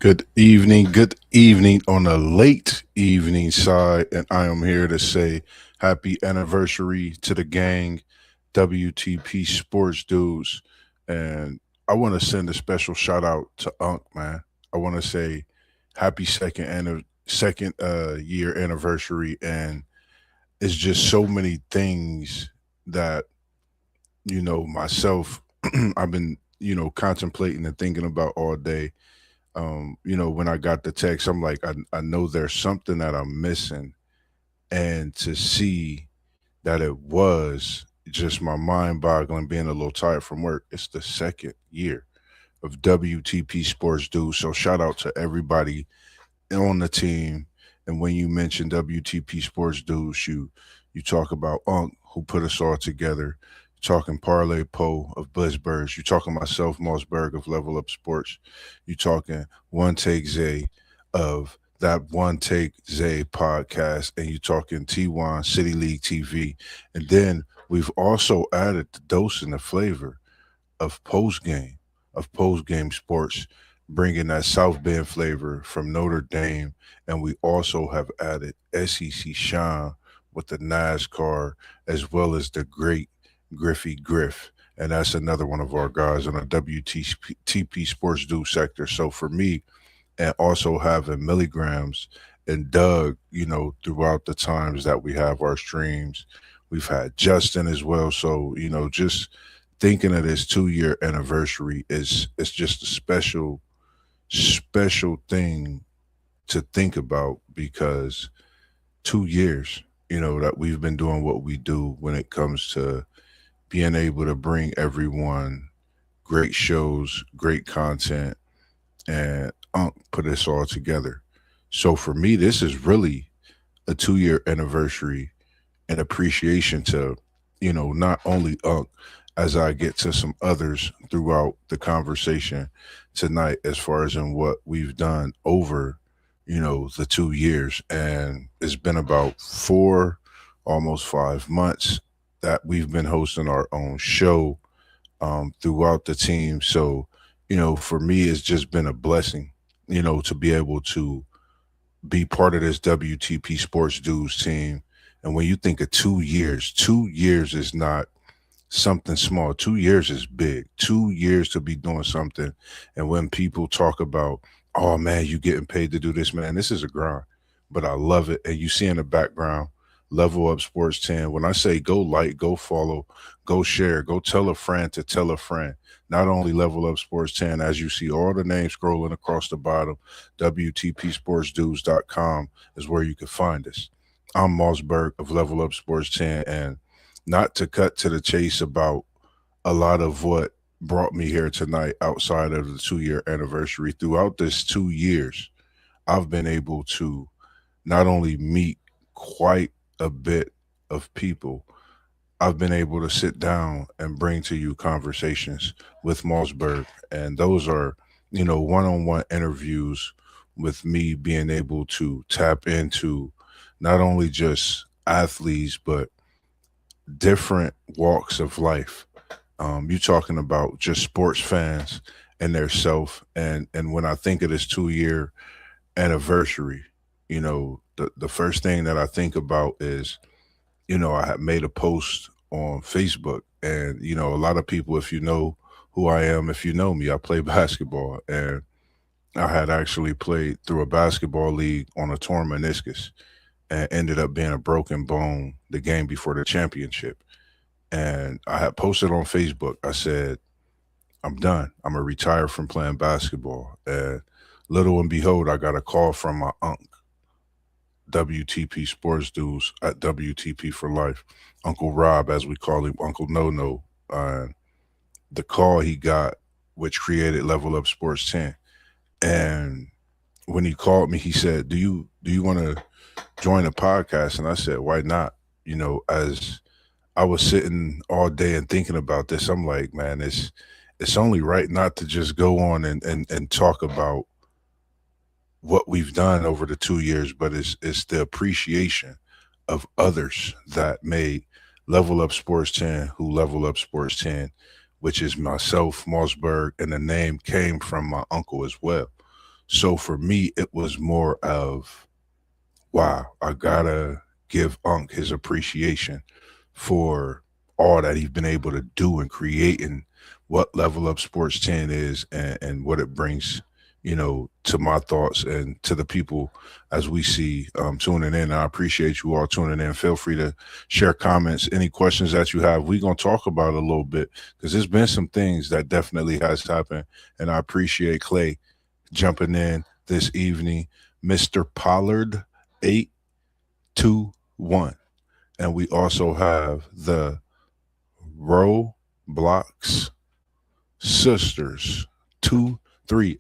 Good evening on the late evening side, and I am here to say happy anniversary to the gang, WTP Sports Dudes, and I want to send a special shout out to Unc, man. I want to say happy second year anniversary, and it's just so many things that myself I've been contemplating and thinking about all day. When I got the text, I'm like, I know there's something that I'm missing. And to see that it was just my mind boggling, being a little tired from work. It's the second year of WTP Sports Dude. So shout out to everybody on the team. And when you mention WTP Sports Dudes, you talk about Unc, who put us all together. You're talking Parlay Poe of Blizzbirds. You're talking myself, MossBurgh of Level Up Sports. You're talking One Take Zay of that One Take Zay podcast. And you're talking T1 City League TV. And then we've also added the dose and the flavor of post game sports, bringing that South Bend flavor from Notre Dame, and we also have added SEC Shine with the NASCAR as well as the great Griffey Griff. And that's another one of our guys on the WTP Sports Do sector. So for me, and also having milligrams and Doug, throughout the times that we have our streams. We've had Justin as well. So, just thinking of this 2 year anniversary is it's just a special thing to think about because 2 years, that we've been doing what we do when it comes to being able to bring everyone great shows, great content, and put us all together. So for me, this is really a 2 year anniversary and appreciation to, not only as I get to some others throughout the conversation tonight, as far as in what we've done over, the 2 years. And it's been about almost 5 months that we've been hosting our own show throughout the team. So, for me, it's just been a blessing, to be able to be part of this WTP Sports Dudes team. And when you think of 2 years, 2 years is not something small. 2 years is big. 2 years to be doing something. And when people talk about, oh man, you getting paid to do this, man, this is a grind. But I love it. And you see in the background, Level Up Sports 10. When I say go like, go follow, go share, go tell a friend to tell a friend. Not only Level Up Sports 10, as you see all the names scrolling across the bottom, WTPSportsDudes.com is where you can find us. I'm MossBurgh of Level Up Sports 10, and not to cut to the chase about a lot of what brought me here tonight outside of the 2 year anniversary. Throughout this 2 years, I've been able to not only meet quite a bit of people, I've been able to sit down and bring to you conversations with MossBurgh. And those are, one on one interviews with me being able to tap into not only just athletes, but different walks of life. You talking about just sports fans and their self. And when I think of this 2 year anniversary, the first thing that I think about is, I had made a post on Facebook, and a lot of people, if you know who I am, if you know me, I play basketball, and I had actually played through a basketball league on a torn meniscus, and ended up being a broken bone the game before the championship. And I had posted on Facebook. I said, I'm done. I'm gonna retire from playing basketball. And little and behold, I got a call from my uncle, WTP Sports Dudes at WTP for Life, Uncle Rob, as we call him, Uncle No No. The call he got, which created Level Up Sports 10. And when he called me, he said, "Do you want to join a podcast?" And I said, "Why not?" As I was sitting all day and thinking about this, I'm like, man, it's only right not to just go on and talk about what we've done over the 2 years, but it's the appreciation of others that made Level Up Sports 10 who Level Up Sports 10, which is myself, MossBurgh, and the name came from my uncle as well. So for me, it was more of, wow, I gotta give Unc his appreciation for all that he's been able to do and create, and what Level Up Sports 10 is, and what it brings, to my thoughts and to the people as we see tuning in. I appreciate you all tuning in. Feel free to share comments, any questions that you have. We're going to talk about it a little bit because there's been some things that definitely has happened. And I appreciate Clay jumping in this evening. Mr. Pollard 821. And we also have the Roblox Sisters 2-3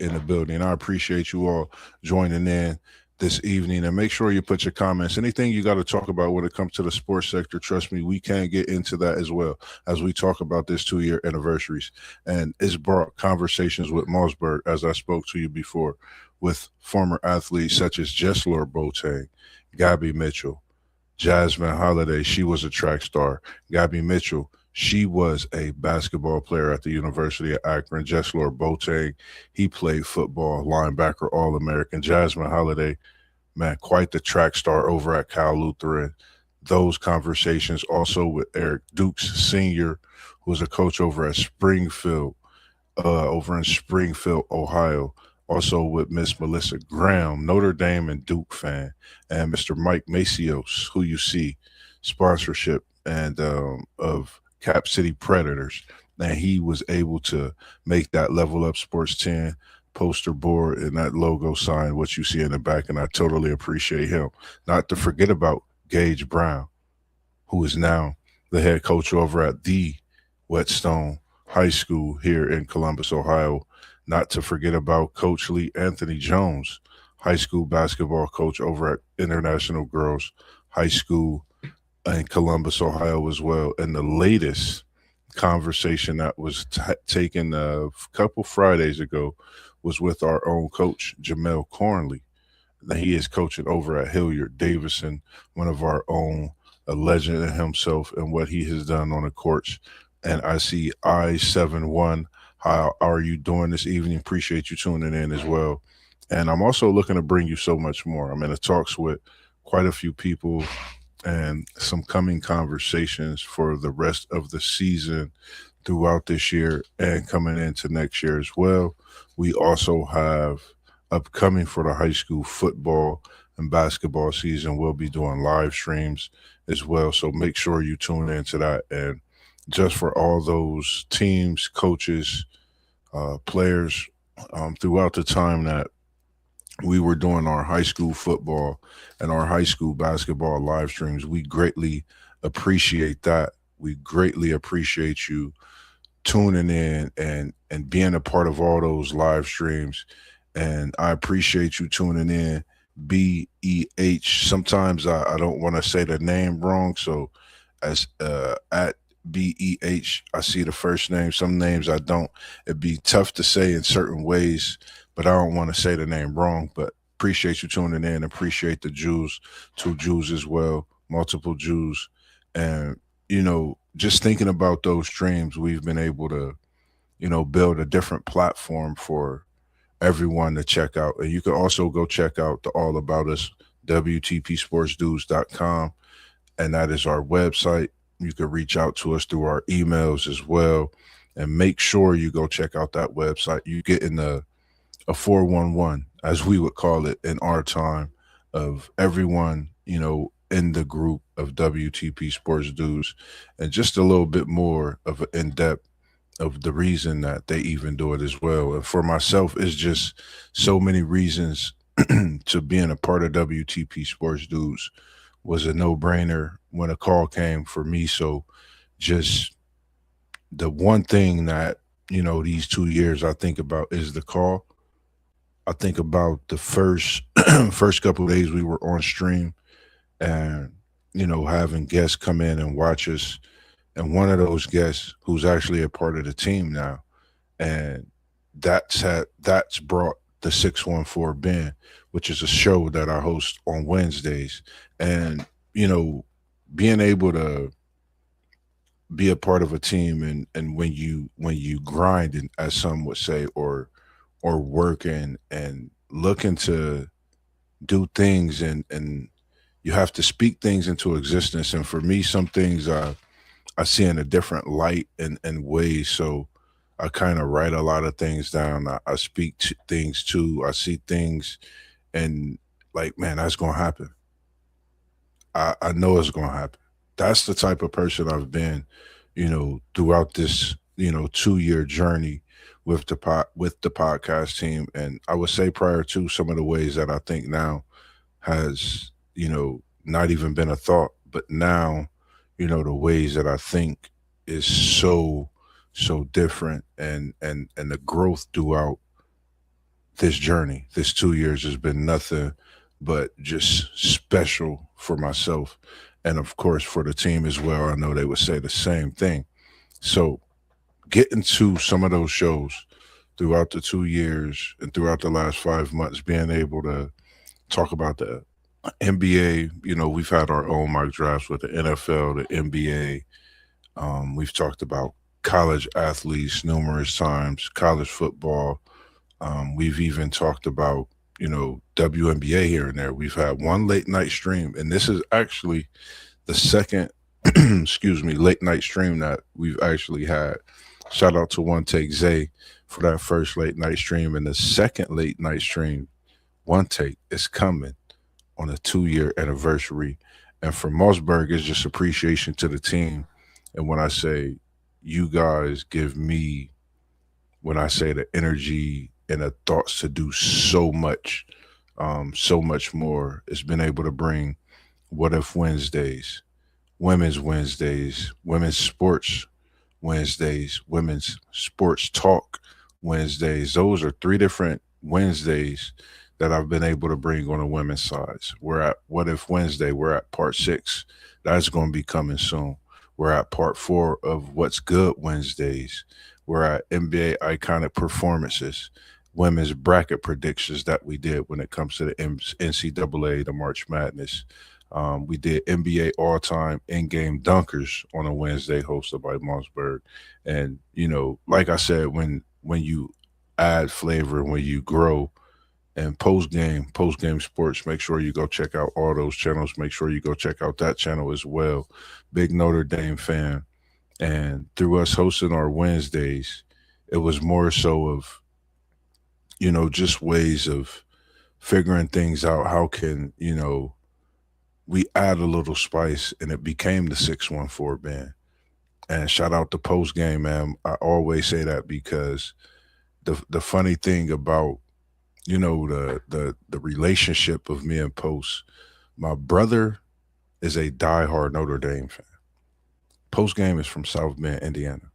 in the building. I appreciate you all joining in this evening. And make sure you put your comments. Anything you got to talk about when it comes to the sports sector, trust me, we can get into that as well as we talk about this 2-year anniversaries. And it's brought conversations with MossBurgh, as I spoke to you before, with former athletes such as Jesslor Boateng, Gabby Mitchell, Jasmine Holiday. She was a track star. Gabby Mitchell, she was a basketball player at the University of Akron. Jesslor Boateng, he played football, linebacker, All-American. Jasmine Holiday, man, quite the track star over at Cal Lutheran. Those conversations also with Eric Dukes Sr., who was a coach over in Springfield, Ohio. Also with Miss Melissa Graham, Notre Dame and Duke fan, and Mr. Mike Macios, who you see sponsorship and of Cap City Predators. And he was able to make that Level Up Sports 10 poster board and that logo sign, what you see in the back. And I totally appreciate him. Not to forget about Gage Brown, who is now the head coach over at the Whetstone High School here in Columbus, Ohio. Not to forget about Coach Lee Anthony Jones, high school basketball coach over at International Girls High School in Columbus, Ohio as well. And the latest conversation that was taken a couple Fridays ago was with our own coach, Jamel Cornley. He is coaching over at Hilliard Davidson, one of our own, a legend in himself and what he has done on the courts. And I see I-71. How are you doing this evening? Appreciate you tuning in as well. And I'm also looking to bring you so much more. I'm in the talks with quite a few people and some coming conversations for the rest of the season throughout this year and coming into next year as well. We also have upcoming for the high school football and basketball season. We'll be doing live streams as well. So make sure you tune into that. And just for all those teams, coaches, players throughout the time that we were doing our high school football and our high school basketball live streams, we greatly appreciate that. We greatly appreciate you tuning in and being a part of all those live streams. And I appreciate you tuning in. BEH. Sometimes I don't want to say the name wrong, so as at BEH, I see the first name. Some names I don't. It'd be tough to say in certain ways, but I don't want to say the name wrong. But appreciate you tuning in. Appreciate the Jews, 2 Jews as well, multiple Jews, and just thinking about those streams, we've been able to build a different platform for everyone to check out. And you can also go check out the All About Us, WTPSportsDudes.com. And that is our website. You can reach out to us through our emails as well. And make sure you go check out that website. You get in a 411, as we would call it in our time, of everyone, in the group of WTP Sports Dudes, and just a little bit more of an in-depth of the reason that they even do it as well. And for myself, it's just so many reasons to being a part of WTP Sports Dudes was a no-brainer when a call came for me. So just the one thing that, these 2 years I think about is the call. I think about the first first couple of days we were on stream and, having guests come in and watch us. And one of those guests who's actually a part of the team now. And that's brought the 614 Ben, which is a show that I host on Wednesdays. And, being able to be a part of a team and when you grind, and as some would say, or working and looking to do things, and you have to speak things into existence. And for me, some things I see in a different light and ways. So I kind of write a lot of things down. I speak things too. I see things and like, man, that's gonna happen. I know it's gonna happen. That's the type of person I've been, throughout this, 2 year journey with the podcast team. And I would say prior to, some of the ways that I think now has, not even been a thought, but now, the ways that I think is so different, and the growth throughout this journey, this 2 years has been nothing but just special for myself. And of course for the team as well. I know they would say the same thing. So getting to some of those shows throughout the 2 years and throughout the last 5 months, being able to talk about the NBA. We've had our own mock drafts with the NFL, the NBA. We've talked about college athletes numerous times, college football. We've even talked about, WNBA here and there. We've had one late night stream, and this is actually the second, excuse me, late night stream that we've actually had. Shout out to One Take Zay for that first late night stream, and the second late night stream, One Take, is coming on a 2 year anniversary. And for MossBurgh, it's just appreciation to the team. And when I say you guys give me, when I say the energy and the thoughts to do so much more, it's been able to bring What If Wednesdays, Women's Wednesdays, Women's Sports Wednesdays, Women's Sports Talk Wednesdays. Those are three different Wednesdays that I've been able to bring on the women's sides. We're at What If Wednesday, we're at part 6. That's going to be coming soon. We're at part 4 of What's Good Wednesdays. We're at NBA iconic performances, women's bracket predictions that we did when it comes to the NCAA, the March Madness. We did NBA all-time in-game dunkers on a Wednesday, hosted by MossBurgh. And like I said, when you add flavor, when you grow, and post game sports, make sure you go check out all those channels. Make sure you go check out that channel as well. Big Notre Dame fan. And through us hosting our Wednesdays, it was more so of, just ways of figuring things out. How can, we add a little spice, and it became the 614 band. And shout out to post game, man. I always say that because the funny thing about, the relationship of me and Post, my brother is a diehard Notre Dame fan. Post game is from South Bend, Indiana.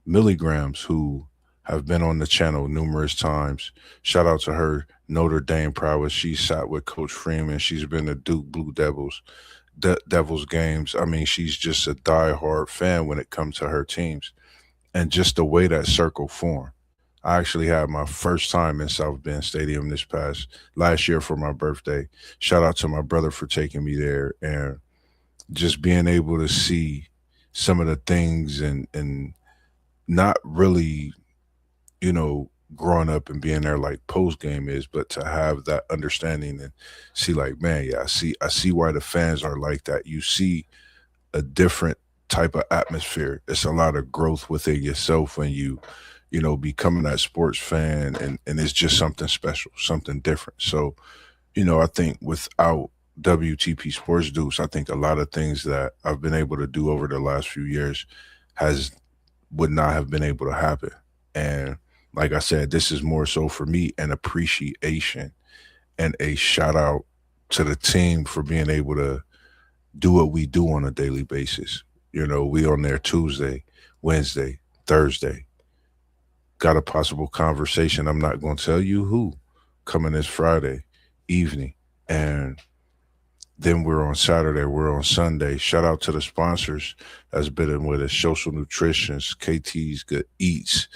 Milligrams, who have been on the channel numerous times. Shout out to her Notre Dame prowess. She sat with Coach Freeman. She's been to Duke Blue Devils games. I mean, she's just a diehard fan when it comes to her teams, and just the way that circle formed. I actually had my first time in South Bend Stadium last year for my birthday. Shout out to my brother for taking me there, and just being able to see some of the things, and not really, growing up and being there like post game is, but to have that understanding and see like, man, yeah, I see why the fans are like that. You see a different type of atmosphere. It's a lot of growth within yourself when becoming that sports fan, and it's just something special, something different. So, I think without WTP Sports Dukes, I think a lot of things that I've been able to do over the last few years has would not have been able to happen. And like I said, this is more so for me an appreciation and a shout out to the team for being able to do what we do on a daily basis. We on there Tuesday, Wednesday, Thursday. Got a possible conversation. I'm not going to tell you who, coming this Friday evening. And then we're on Saturday, we're on Sunday. Shout out to the sponsors that's been with us: Social Nutritions, KT's Good Eats.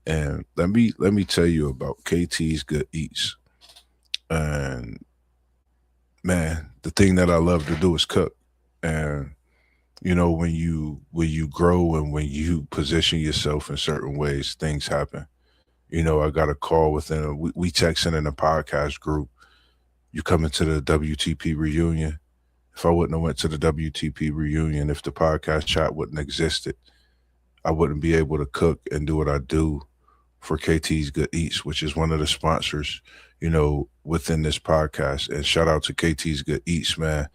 And let me tell you about KT's Good Eats. And man, the thing that I love to do is cook. And when you grow and when you position yourself in certain ways, things happen. I got a call we texting in a podcast group. You coming to the WTP reunion? If I wouldn't have went to the WTP reunion, if the podcast chat wouldn't existed, I wouldn't be able to cook and do what I do for KT's Good Eats, which is one of the sponsors, within this podcast. And shout out to KT's Good Eats, man.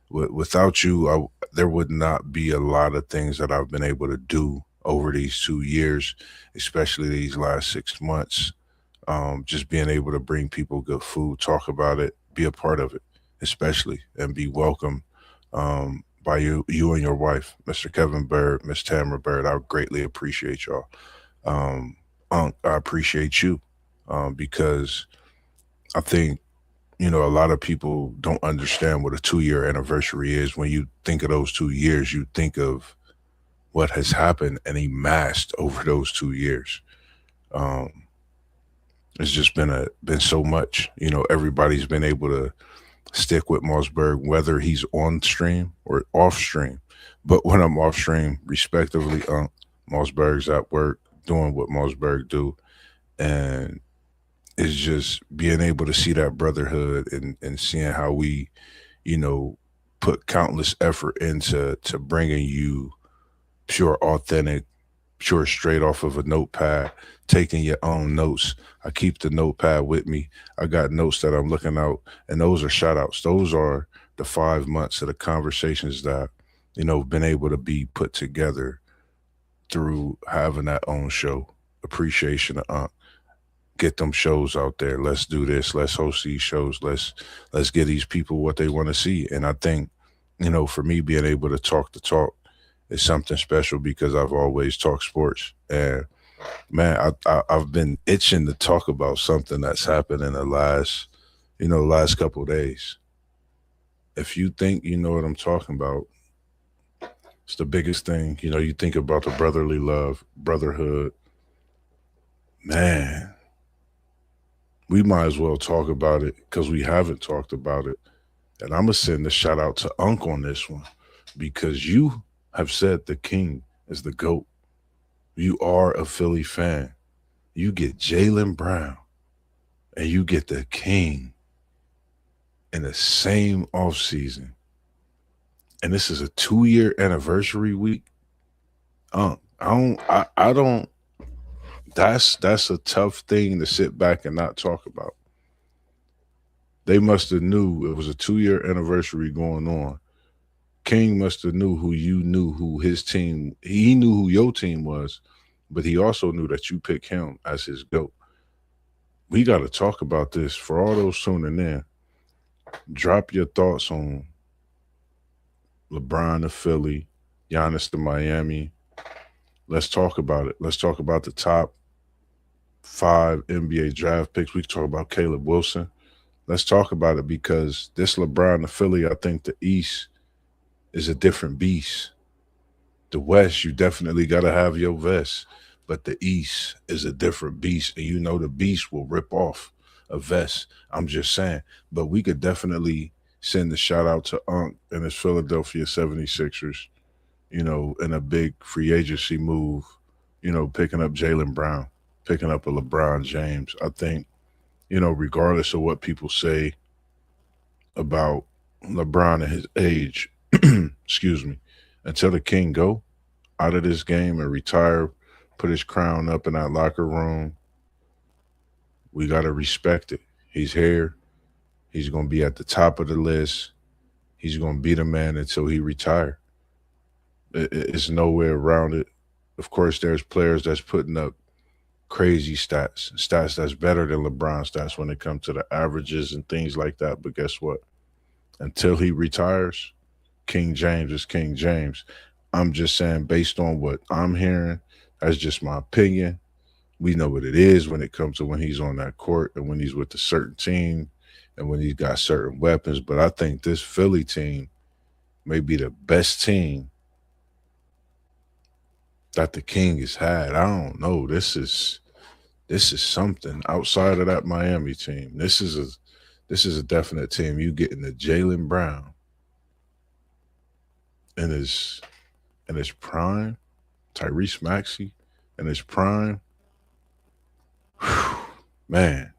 Without you, there would not be a lot of things that I've been able to do over these 2 years, especially these last 6 months. Just being able to bring people good food, talk about it, be a part of it, especially, and be welcome by you and your wife, Mr. Kevin Bird, Miss Tamara Bird. I greatly appreciate y'all. Um, I appreciate you because I think a lot of people don't understand what a 2 year anniversary is. When you think of those 2 years, you think of what has happened and amassed over those 2 years. Um, it's just been so much. Everybody's been able to stick with MossBurgh, whether he's on stream or off stream. But when I'm off stream, respectively, MossBurgh's at work doing what MossBurgh do, and it's just being able to see that brotherhood and seeing how we, you know, put countless effort into bringing you pure, authentic, pure, straight off of a notepad, taking your own notes. I keep the notepad with me. I got notes that I'm looking out, and those are shout outs. Those are the 5 months of the conversations that, been able to be put together through having that own show. Appreciation of get them shows out there. Let's do this. Let's host these shows. Let's get these people what they want to see. And I think, for me being able to talk the talk is something special because I've always talked sports. And man, I've been itching to talk about something that's happened in the last couple of days. If you think you know what I'm talking about, it's the biggest thing. You think about the brotherly love, brotherhood. Man, we might as well talk about it because we haven't talked about it. And I'm gonna send a shout out to Unc on this one because you have said the king is the GOAT. You are a Philly fan. You get Jalen Brown and you get the king in the same offseason. And this is a 2 year anniversary week. I don't that's a tough thing to sit back and not talk about. They must have knew it was a 2 year anniversary going on. King must have knew who his team, he knew who your team was, but he also knew that you picked him as his GOAT. We got to talk about this for all those tuning in. Drop your thoughts on LeBron to Philly, Giannis to Miami. Let's talk about it. Let's talk about the top 5 NBA draft picks. We can talk about Caleb Wilson. Let's talk about it because this LeBron to Philly, I think the East is a different beast. The West, you definitely got to have your vest, but the East is a different beast, and the beast will rip off a vest. I'm just saying, but we could definitely send a shout out to Unc and his Philadelphia 76ers, in a big free agency move, picking up Jalen Brown, picking up a LeBron James. I think, regardless of what people say about LeBron and his age, excuse me, until the king go out of this game and retire, put his crown up in that locker room, we got to respect it. He's here. He's going to be at the top of the list. He's going to be the man until he retire. It's nowhere around it. Of course, there's players that's putting up crazy stats that's better than LeBron stats when it comes to the averages and things like that. But guess what? Until he retires, King James is King James. I'm just saying, based on what I'm hearing, that's just my opinion. We know what it is when it comes to when he's on that court and when he's with a certain team and when he's got certain weapons. But I think this Philly team may be the best team that the King has had. I don't know. This is something outside of that Miami team. This is a definite team. You getting the Jalen Brown in his prime, Tyrese Maxey in his prime. Man,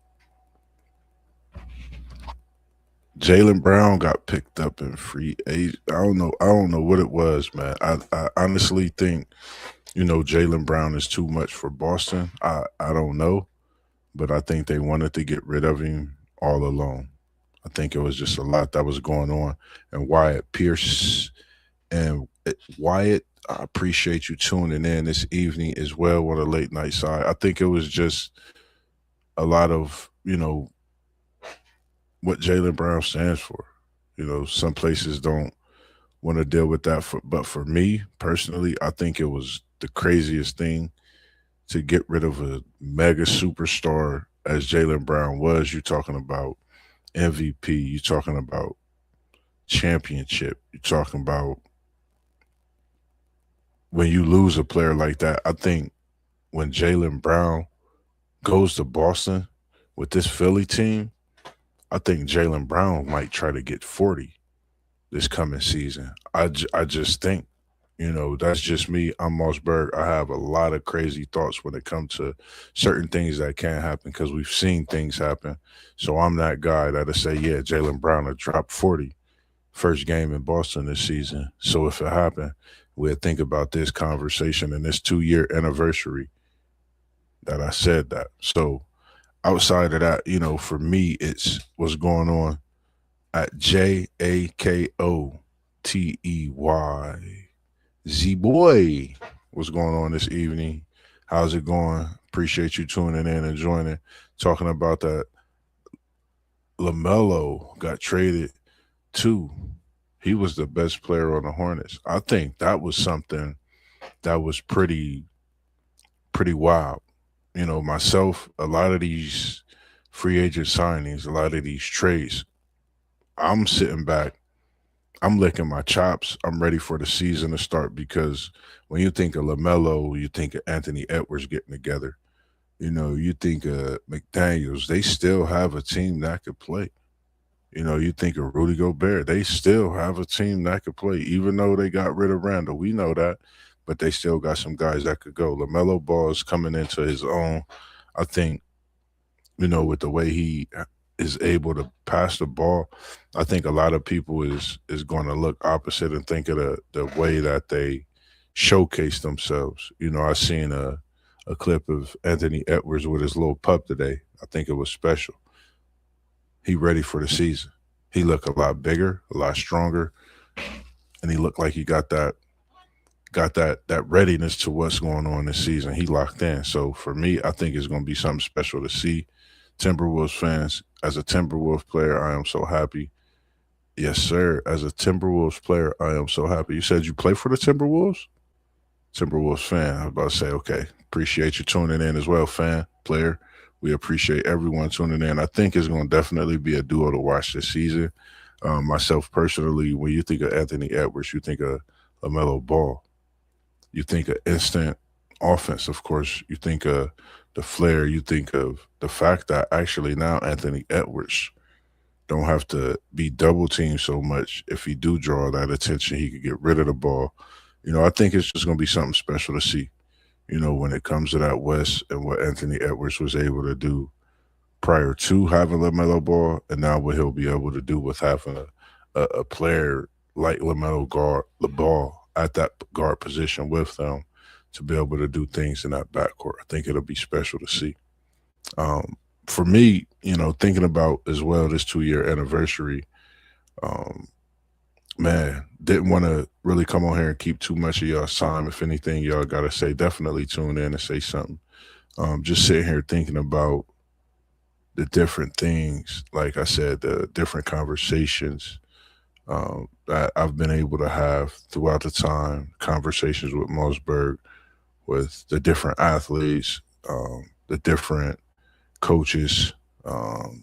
Jalen Brown got picked up in free agent. I don't know. I don't know what it was, man. I honestly think Jalen Brown is too much for Boston. I don't know, but I think they wanted to get rid of him all along. I think it was just a lot that was going on, and Wyatt Pierce and Wyatt. I appreciate you tuning in this evening as well on the late night side. I think it was just a lot of what Jalen Brown stands for. Some places don't want to deal with that, but for me personally, I think it was the craziest thing to get rid of a mega superstar as Jalen Brown was. You're talking about MVP. You're talking about championship. You're talking about when you lose a player like that. I think when Jalen Brown goes to Boston with this Philly team, I think Jalen Brown might try to get 40 this coming season. I just think, that's just me. I'm MossBurgh. I have a lot of crazy thoughts when it comes to certain things that can happen because we've seen things happen. So I'm that guy that'll say, yeah, Jalen Brown will drop 40 first game in Boston this season. So if it happened, we'll think about this conversation and this 2 year anniversary that I said that. So outside of that, for me, it's what's going on at JAKOTEY. Boy, what's going on this evening? How's it going? Appreciate you tuning in and joining. Talking about that LaMelo got traded too. He was the best player on the Hornets. I think that was something that was pretty wild. Myself, a lot of these free agent signings, a lot of these trades, I'm sitting back, I'm licking my chops. I'm ready for the season to start because when you think of LaMelo, you think of Anthony Edwards getting together. You think of McDaniels, they still have a team that could play. You think of Rudy Gobert, they still have a team that could play, even though they got rid of Randall. We know that, but they still got some guys that could go. LaMelo Ball is coming into his own. I think, with the way he is able to pass the ball, I think a lot of people is going to look opposite and think of the way that they showcase themselves. I seen a clip of Anthony Edwards with his little pup today. I think it was special. He ready for the season. He looked a lot bigger, a lot stronger, and he looked like he got that readiness to what's going on this season. He locked in. So for me, I think it's going to be something special to see. Timberwolves fans, as a Timberwolves player, I am so happy. Yes, sir. As a Timberwolves player, I am so happy. You said you play for the Timberwolves? Timberwolves fan. I was about to say, okay, appreciate you tuning in as well, fan, player. We appreciate everyone tuning in. I think it's going to definitely be a duo to watch this season. Myself personally, when you think of Anthony Edwards, you think of LaMelo Ball. You think of instant offense, of course. You think of the flair. You think of the fact that actually now Anthony Edwards don't have to be double teamed so much. If he do draw that attention, he could get rid of the ball. I think it's just going to be something special to see, when it comes to that West and what Anthony Edwards was able to do prior to having LaMelo Ball, and now what he'll be able to do with having a player like LaMelo guard the ball at that guard position with them to be able to do things in that backcourt. I think it'll be special to see. For me, thinking about as well this 2 year anniversary, um, man, didn't want to really come on here and keep too much of y'all's time. If anything, y'all got to say, definitely tune in and say something. Just sitting here thinking about the different things, like I said, the different conversations that I've been able to have throughout the time, conversations with MossBurgh, with the different athletes, the different coaches,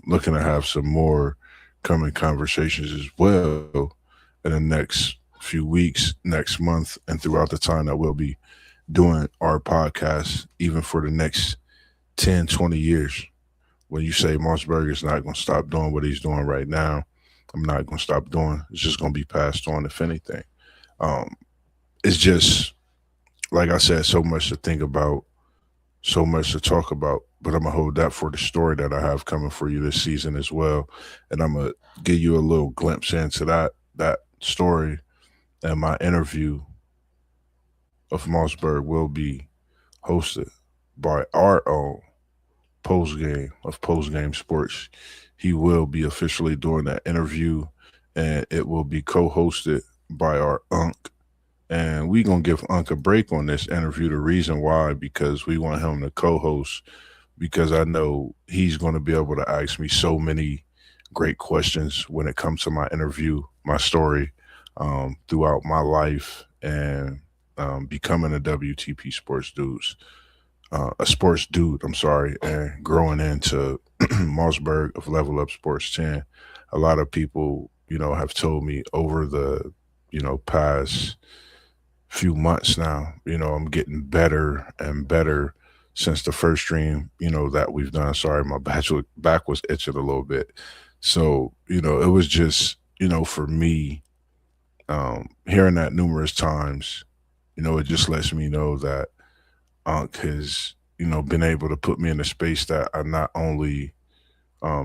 looking to have some more coming conversations as well in the next few weeks, next month, and throughout the time that we'll be doing our podcast, even for the next 10, 20 years. When you say MossBurgh is not going to stop doing what he's doing right now, I'm not going to stop doing. It's just going to be passed on, if anything. Um, it's just, like I said, so much to think about, so much to talk about. but I'm gonna hold that for the story that I have coming for you this season as well, and I'm gonna give you a little glimpse into that story. And my interview of MossBurgh will be hosted by our own post game sports. He will be officially doing that interview, and it will be co-hosted by our Unc. And we gonna give Unc a break on this interview. The reason why, because we want him to co-host, because I know he's going to be able to ask me so many great questions when it comes to my interview, my story, throughout my life, and becoming a WTP sports dudes, a sports dude. I'm sorry, and growing into MossBurgh of Level Up Sports 10. A lot of people, have told me over the, past few months now. I'm getting better and better since the first stream, that we've done. Sorry, my back was itching a little bit. So, it was just, for me, hearing that numerous times, it just lets me know that Unc has, been able to put me in a space that I not only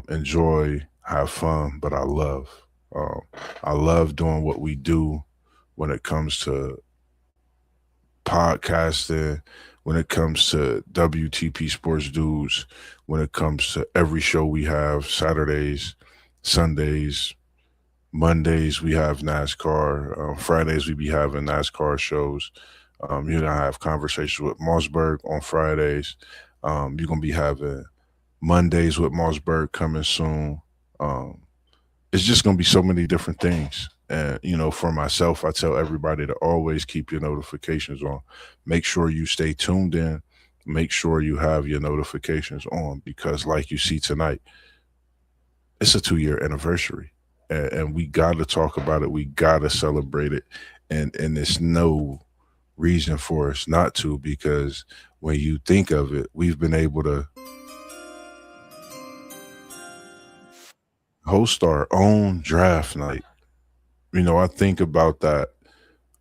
enjoy, have fun, but I love. Um, I love doing what we do when it comes to podcasting, when it comes to WTP Sports Dudes, when it comes to every show we have Saturdays, Sundays, Mondays we have NASCAR, Fridays we be having NASCAR shows. You're gonna have conversations with MossBurgh on Fridays. You're gonna be having Mondays with MossBurgh coming soon. Um, it's just going to be so many different things. And, for myself, I tell everybody to always keep your notifications on. Make sure you stay tuned in. Make sure you have your notifications on because, like you see tonight, it's a 2 year anniversary. And we got to talk about it. We got to celebrate it. And there's no reason for us not to because when you think of it, we've been able to host our own draft night. I think about that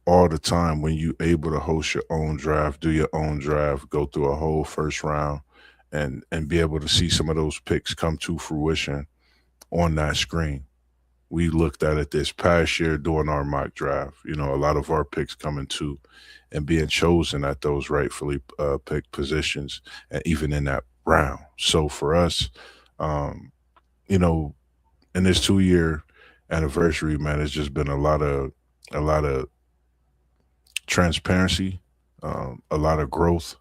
all the time when you able to host your own draft, do your own draft, go through a whole first round and be able to see some of those picks come to fruition on that screen. We looked at it this past year doing our mock draft. A lot of our picks coming to and being chosen at those rightfully picked positions and even in that round. So for us, um, you know, in this 2 year anniversary, man, it's just been a lot of transparency, a lot of growth,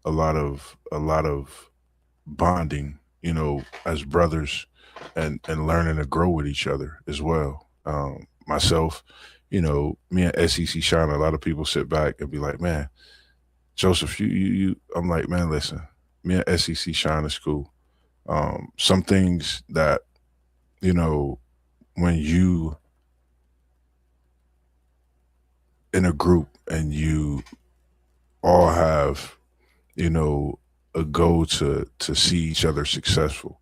a lot of bonding, as brothers and learning to grow with each other as well. Myself, me and SEC Shine, a lot of people sit back and be like, man, Joseph, you I'm like, man, listen, me and SEC Shine is cool. Some things that, you know, when you in a group and you all have, you know, a goal to see each other successful,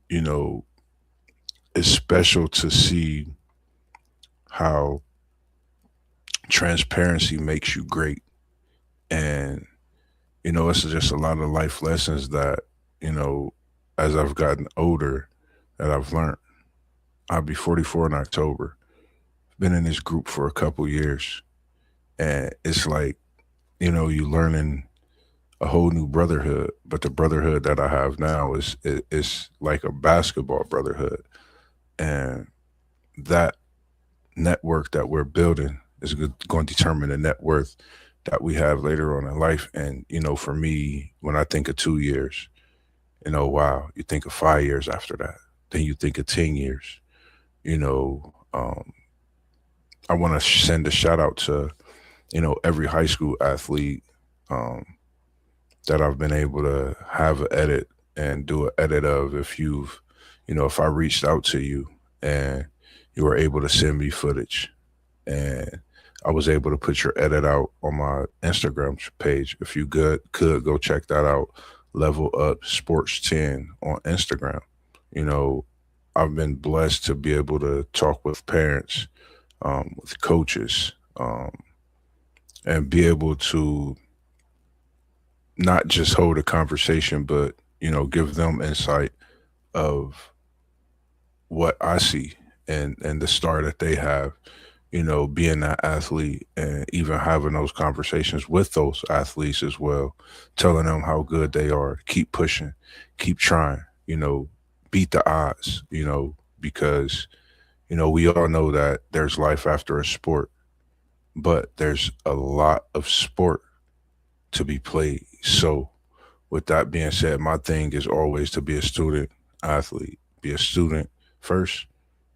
you know, it's special to see how transparency makes you great. And, it's just a lot of life lessons that, you know, as I've gotten older, that I've learned. I'll be 44 in October. Been in this group for a couple years. And it's like, you learning a whole new brotherhood. But the brotherhood that I have now is like a basketball brotherhood. And that network that we're building is going to determine the net worth that we have later on in life. And, for me, when I think of 2 years, wow, you think of 5 years after that. Then you think of 10 years. You know, um, I want to send a shout out to, every high school athlete um, that I've been able to have an edit and do an edit of if I reached out to you and you were able to send me footage and I was able to put your edit out on my Instagram page. If you could go check that out, Level Up Sports 10 on Instagram. You know, I've been blessed to be able to talk with parents, with coaches, and be able to not just hold a conversation, but give them insight of what I see and the star that they have, being that athlete and even having those conversations with those athletes as well, telling them how good they are, keep pushing, keep trying, beat the odds, because, we all know that there's life after a sport, but there's a lot of sport to be played. So, with that being said, my thing is always to be a student athlete, be a student first.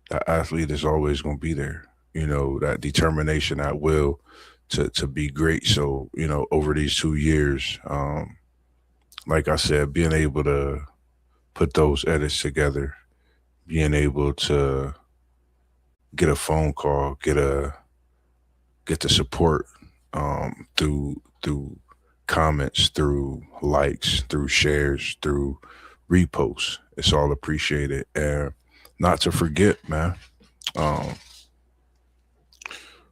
That athlete is always going to be there. That determination, that will to be great. So, over these 2 years, like I said, being able to put those edits together, being able to get a phone call, get the support through comments, through likes, through shares, through reposts. It's all appreciated. And not to forget, man, um,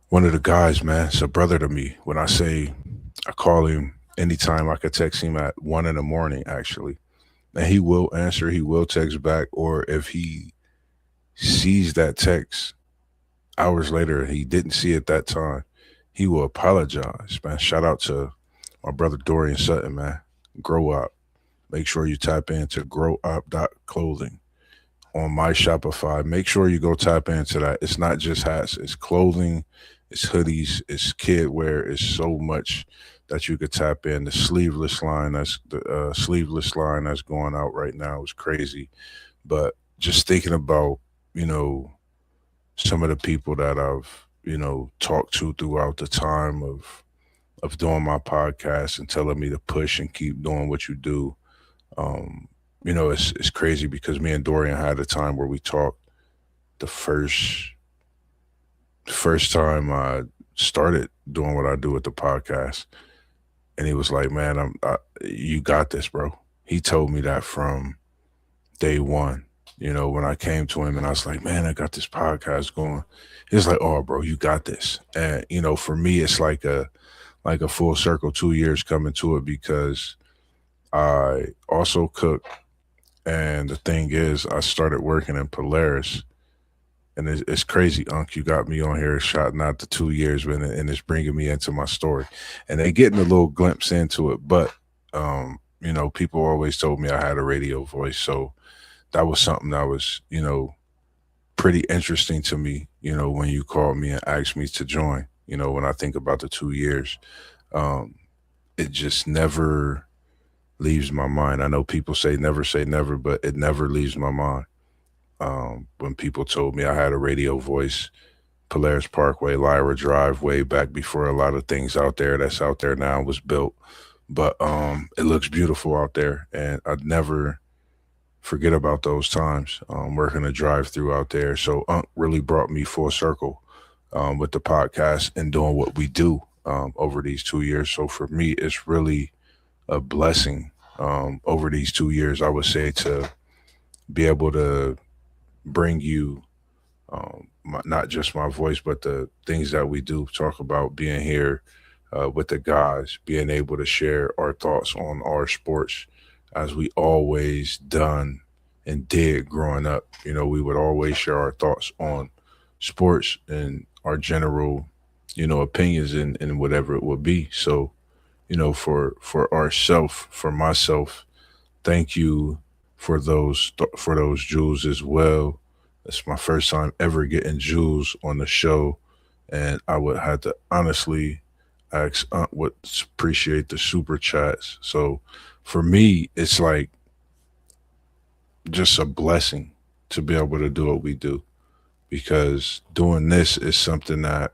one of the guys, man, it's a brother to me. When I say I call him anytime, I could text him at 1 in the morning, actually. And he will answer, he will text back, or if he sees that text hours later and he didn't see it that time, he will apologize, man. Shout out to my brother Dorian Sutton, man. Grow up. Make sure you tap into growup.clothing on my Shopify. Make sure you go tap into that. It's not just hats, it's clothing, it's hoodies, it's kid wear, it's so much that you could tap in. The sleeveless line that's going out right now is crazy. But just thinking about, you know, some of the people that I've, talked to throughout the time of doing my podcast and telling me to push and keep doing what you do. Um, it's crazy because me and Dorian had a time where we talked the first time I started doing what I do with the podcast, and he was like, "Man, you got this, bro." He told me that from day one. When I came to him and I was like, "Man, I got this podcast going." He was like, "Oh, bro, you got this." And for me, it's like a full circle 2 years coming to it because I also cook. And the thing is, I started working in Polaris, and it's crazy, Unc. You got me on here shouting out the 2 years, man, and it's bringing me into my story, and they getting a little glimpse into it. But people always told me I had a radio voice, so that was something that was, pretty interesting to me. When you called me and asked me to join. When I think about the 2 years, um, it just never leaves my mind. I know people say never, but it never leaves my mind. When people told me I had a radio voice, Polaris Parkway, Lyra Drive, way back before a lot of things out there that's out there now was built. But it looks beautiful out there, and I'd never forget about those times working a drive through out there. So Unc really brought me full circle with the podcast and doing what we do over these 2 years. So for me, it's really a blessing over these 2 years, I would say, to be able to bring you not just my voice, but the things that we do, talk about being here with the guys, being able to share our thoughts on our sports as we always done and did growing up. We would always share our thoughts on sports and our general, opinions and whatever it would be. So, for myself, thank you for those jewels as well. It's my first time ever getting jewels on the show, and I would have to honestly ask Aunt would appreciate the super chats. So for me, it's like just a blessing to be able to do what we do, because doing this is something that,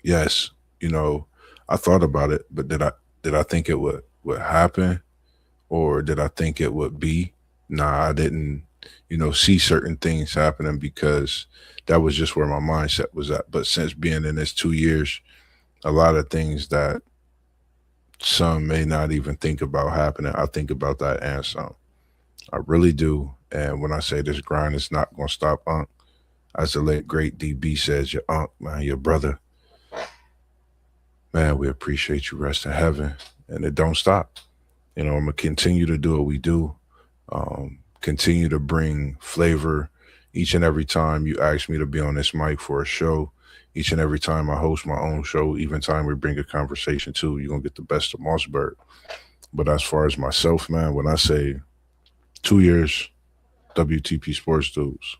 yes, I thought about it, but did I think it would happen, or did I think it would be? Nah, I didn't, see certain things happening because that was just where my mindset was at. But since being in this 2 years, a lot of things that some may not even think about happening, I think about that and some. I really do. And when I say this grind is not gonna stop, Unc, as the late great DB says, your Unc, man, your brother, man, we appreciate you. Rest in heaven, and it don't stop. I'm gonna continue to do what we do. Continue to bring flavor each and every time you ask me to be on this mic for a show. Each and every time I host my own show, even time we bring a conversation too, you're gonna get the best of MossBurgh. But as far as myself, man, when I say 2 years, WTP Sports Dudes,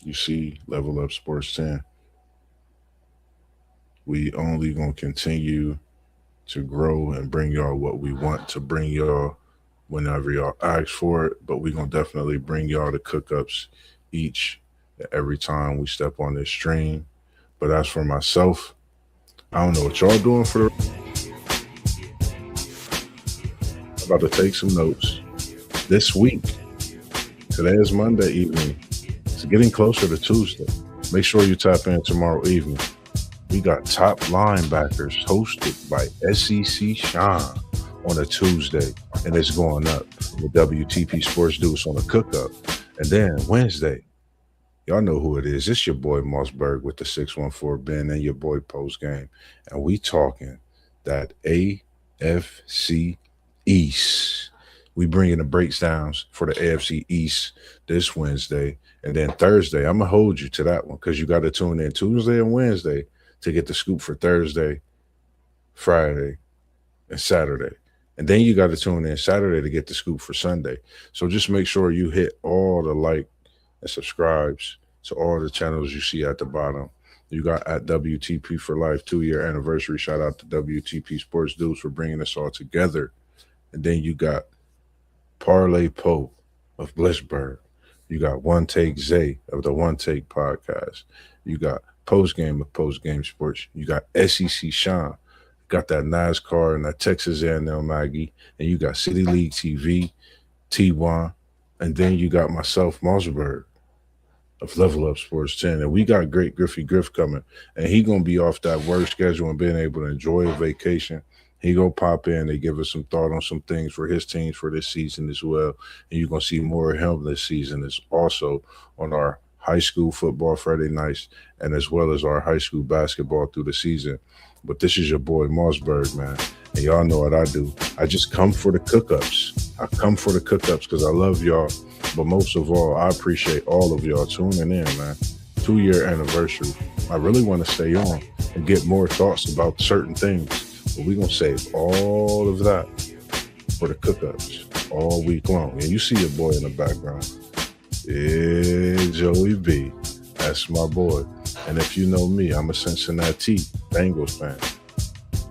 you see, Level Up Sports 10. We only gonna continue to grow and bring y'all what we want to bring y'all whenever y'all ask for it. But we gonna definitely bring y'all the cook-ups each and every time we step on this stream. But as for myself, I don't know what y'all doing for the. I'm about to take some notes. This week, today is Monday evening. It's getting closer to Tuesday. Make sure you tap in tomorrow evening. We got Top Linebackers hosted by SEC Sean on a Tuesday, and it's going up with WTP Sports Dudes on a cook-up. And then Wednesday, y'all know who it is. It's your boy MossBurgh with the 614 Ben and your boy Post Game. And we talking that AFC East. We bringing the breakdowns for the AFC East this Wednesday. And then Thursday, I'm going to hold you to that one because you got to tune in Tuesday and Wednesday to get the scoop for Thursday, Friday, and Saturday. And then you got to tune in Saturday to get the scoop for Sunday. So just make sure you hit all the like and subscribes to all the channels you see at the bottom. You got at WTP for Life 2-year anniversary. Shout out to WTP Sports Dudes for bringing us all together. And then you got Parlay Poe of Blissburg. You got One Take Zay of the One Take podcast. You got Post Game of Post Game Sports. You got SEC Sean. Got that NASCAR and that Texas A&M Maggie. And you got City League TV, T1. And then you got myself, MossBurgh of Level Up Sports 10. And we got great Griffey Griff coming. And he going to be off that work schedule and being able to enjoy a vacation. He go pop in. They give us some thought on some things for his teams for this season as well. And you're going to see more of him this season. Is also on our high school football Friday nights and as well as our high school basketball through the season. But this is your boy MossBurgh, man. And y'all know what I do. I just come for the cook-ups. I come for the cook-ups because I love y'all. But most of all, I appreciate all of y'all tuning in, man. 2-year anniversary. I really want to stay on and get more thoughts about certain things. But we're going to save all of that for the cook-ups all week long. And you see your boy in the background. Yeah, Joey B. That's my boy. And if you know me, I'm a Cincinnati Bengals fan.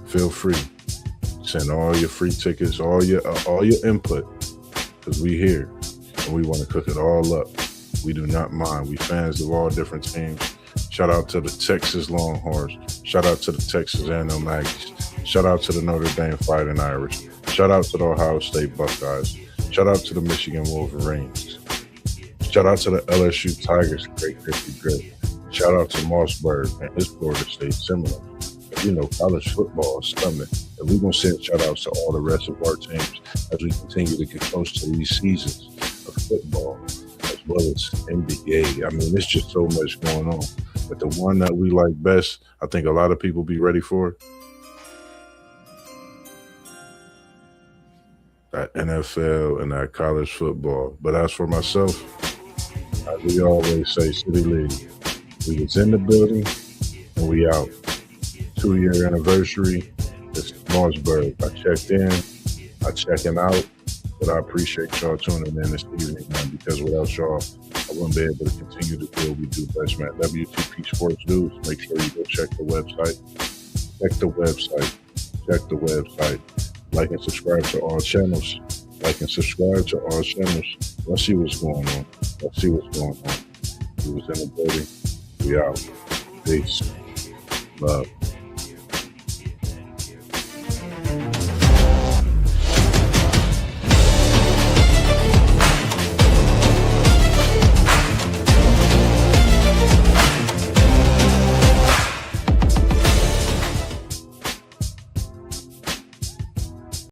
Feel free. Send all your free tickets, all your input, because we here and we want to cook it all up. We do not mind. We fans of all different teams. Shout out to the Texas Longhorns. Shout out to the Texas A&M Aggies. Shout out to the Notre Dame Fighting Irish. Shout out to the Ohio State Buckeyes. Shout out to the Michigan Wolverines. Shout out to the LSU Tigers, great Griffey Griff. Shout out to MossBurgh and his Florida State Seminole. You know, college football is coming. And we're going to send shout outs to all the rest of our teams as we continue to get close to these seasons of football as well as NBA. I mean, there's just so much going on. But the one that we like best, I think a lot of people be ready for it. That NFL and that college football. But as for myself, as we always say, City League, we was in the building and we out. 2-year anniversary. It's MossBurgh. I checked in, I checking out, but I appreciate y'all tuning in this evening, man, because without y'all, I wouldn't be able to continue to do what we do best, man. WTP Sports Dudes. Make sure you go check the website. Check the website. Check the website. Like and subscribe to all channels. Like and subscribe to all channels. Let's see what's going on. Let's see what's going on. We was in the building. We out. Peace. Love.